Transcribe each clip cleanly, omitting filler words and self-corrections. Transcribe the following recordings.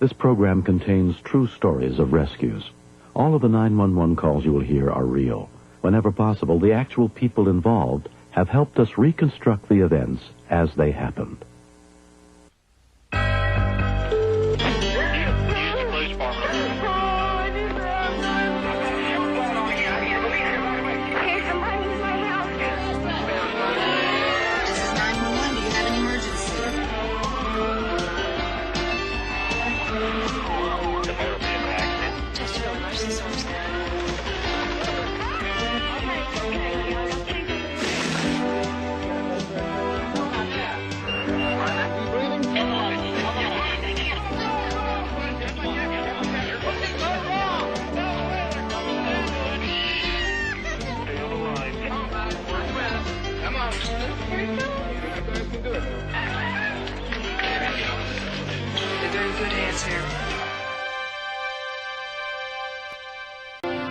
This program contains true stories of rescues. All of the 911 calls you will hear are real. Whenever possible, the actual people involved have helped us reconstruct the events as they happened.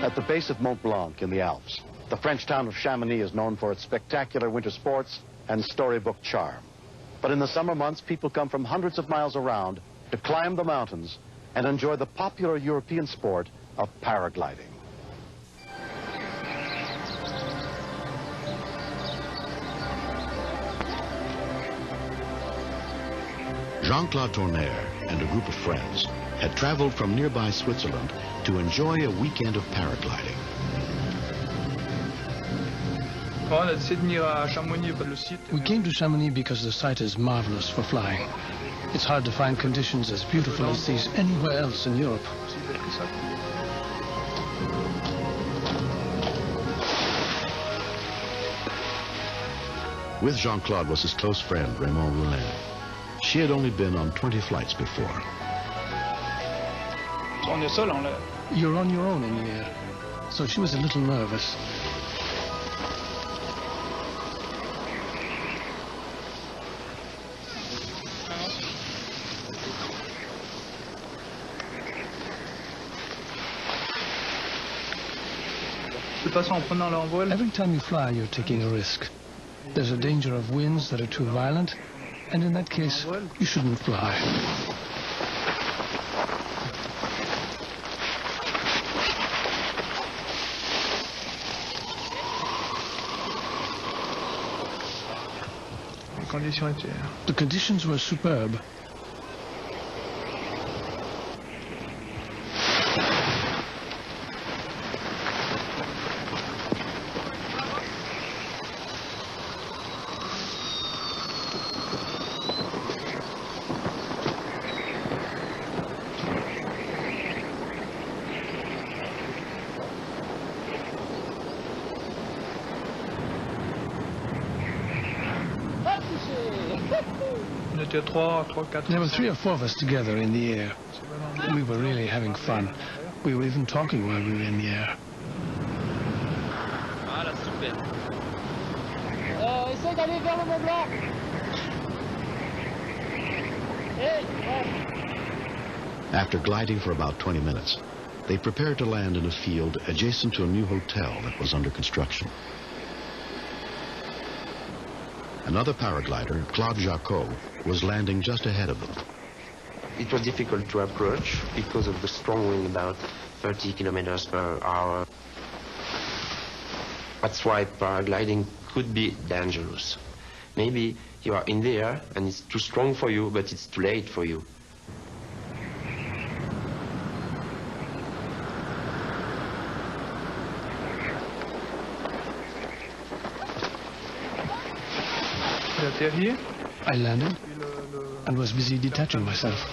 At the base of Mont Blanc in the Alps, the French town of Chamonix is known for its spectacular winter sports and storybook charm. But in the summer months, people come from hundreds of miles around to climb the mountains and enjoy the popular European sport of paragliding. Jean-Claude Tournaire and a group of friends had traveled from nearby Switzerland to enjoy a weekend of paragliding. We came to Chamonix because the site is marvelous for flying. It's hard to find conditions as beautiful as these anywhere else in Europe. With Jean-Claude was his close friend, Raymond Roulin. She had only been on 20 flights before. You're on your own in the air, so she was a little nervous. Every time you fly, you're taking a risk. There's a danger of winds that are too violent, and in that case, you shouldn't fly. The conditions were superb. There were 3 or 4 of us together in the air. We were really having fun. We were even talking while we were in the air. After gliding for about 20 minutes, they prepared to land in a field adjacent to a new hotel that was under construction. Another paraglider, Claude Jacot, was landing just ahead of them. It was difficult to approach because of the strong wind, about 30 kilometers per hour. That's why paragliding could be dangerous. Maybe you are in the air and it's too strong for you, but it's too late for you. I landed and was busy detaching myself.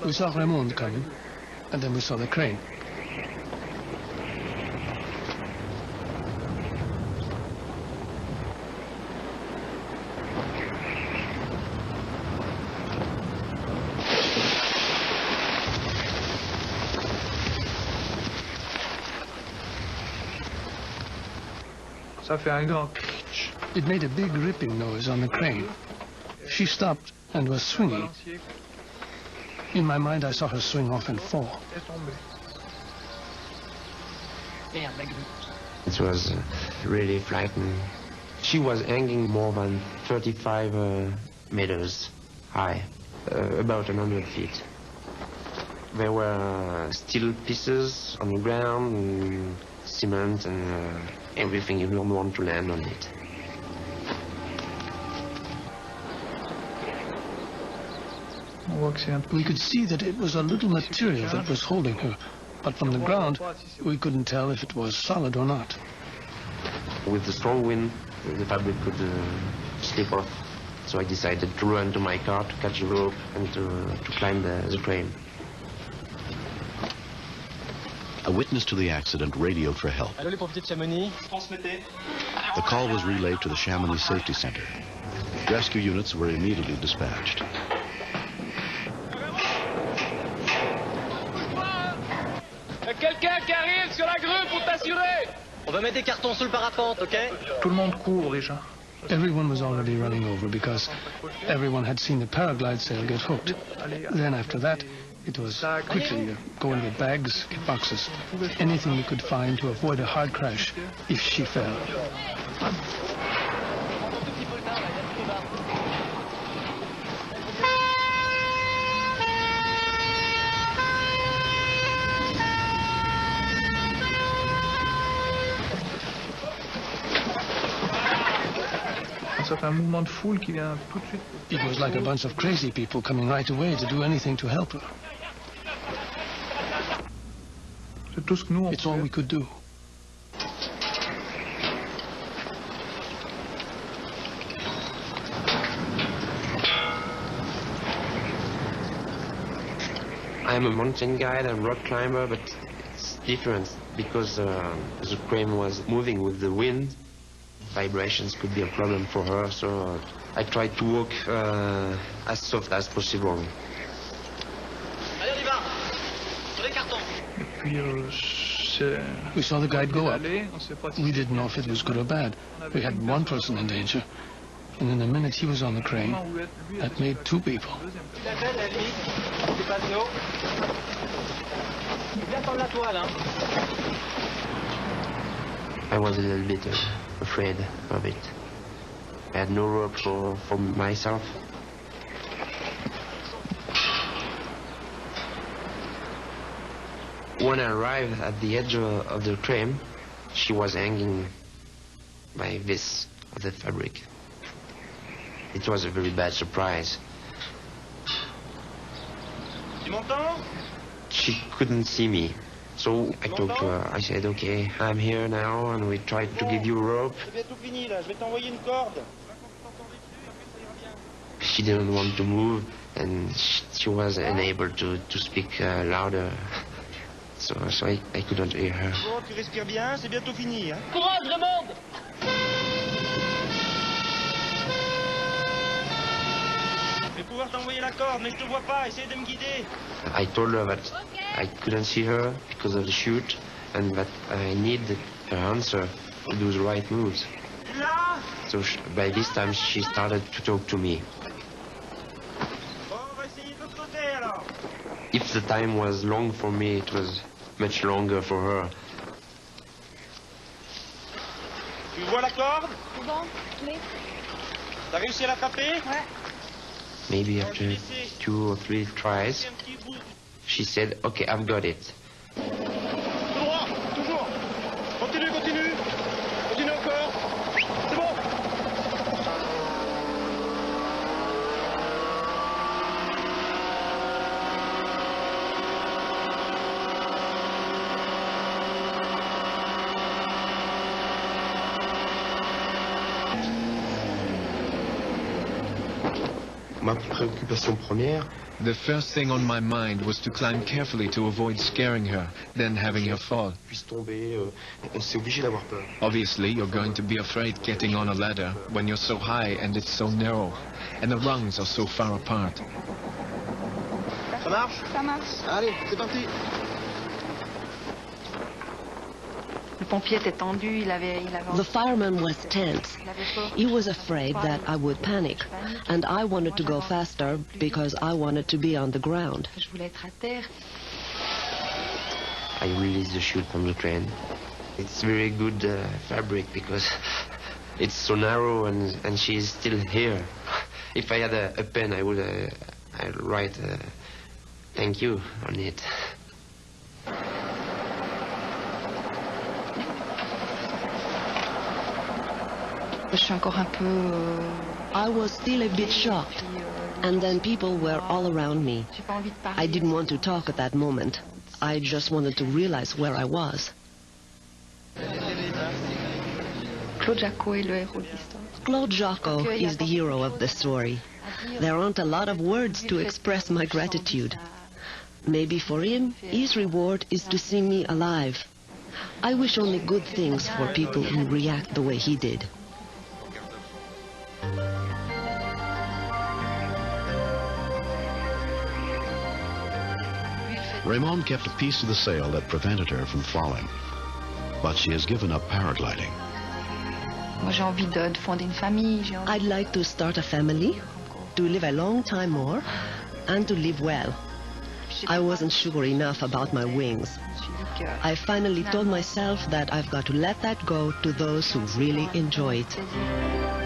We saw Raymond coming, and then we saw the crane. It made a big ripping noise on the crane. She stopped and was swinging. In my mind, I saw her swing off and fall. It was really frightening. She was hanging more than 35 meters high, about 100 feet. There were steel pieces on the ground, and cement, and everything. You don't want to land on it. We could see that it was a little material that was holding her, but from the ground, we couldn't tell if it was solid or not. With the strong wind, the fabric could slip off. So I decided to run to my car to catch the rope and to climb the crane. A witness to the accident radioed for help. The call was relayed to the Chamonix Safety Center. Rescue units were immediately dispatched. Quelqu'un qui arrive sur la grue pour t'assurer. On va mettre des cartons sous le parapente, ok? Tout le monde court déjà. Everyone was already running over because everyone had seen the paraglide sail get hooked. Then after that, it was quickly go and get bags, get boxes, anything we could find to avoid a hard crash if she fell. It was like a bunch of crazy people coming right away to do anything to help her. It's all we could do. I'm a mountain guide and rock climber, but it's different because the crane was moving with the wind. Vibrations could be a problem for her, so I tried to walk as soft as possible. We saw the guide go up. We didn't know if it was good or bad. We had one person in danger. And in a minute he was on the crane. That made two people. I was a little bit afraid of it. I had no rope for myself. When I arrived at the edge of the crane, she was hanging by this of the fabric. It was a very bad surprise. She couldn't see me. So I talked to her. I said, okay, I'm here now, and we tried to give you a rope. She didn't want to move, and she was unable to speak louder. So I couldn't hear her. I told her that I couldn't see her because of the chute, and that I needed her answer to do the right moves. So by this time she started to talk to me. If the time was long for me, it was much longer for her. Tu vois la corde? T'as réussi à l'attraper? Maybe after 2 or 3 tries, she said, okay, I've got it. Tout droit, toujours. Continue, continue. Continue encore. C'est bon. Ma préoccupation première, the first thing on my mind was to climb carefully to avoid scaring her, then having her fall. Obviously, you're going to be afraid getting on a ladder when you're so high and it's so narrow, and the rungs are so far apart. Ça marche? Ça marche. Allez, c'est parti. The fireman was tense. He was afraid that I would panic, and I wanted to go faster because I wanted to be on the ground. I released the chute from the crane, It's very good fabric because it's so narrow and she's still here. If I had a pen, I would I'd write thank you on it. I was still a bit shocked, and then people were all around me. I didn't want to talk at that moment. I just wanted to realize where I was. Claude Jacquot is the hero of the story. There aren't a lot of words to express my gratitude. Maybe for him, his reward is to see me alive. I wish only good things for people who react the way he did. Raymond kept a piece of the sail that prevented her from falling, but she has given up paragliding. I'd like to start a family, to live a long time more, and to live well. I wasn't sure enough about my wings. I finally told myself that I've got to let that go to those who really enjoy it.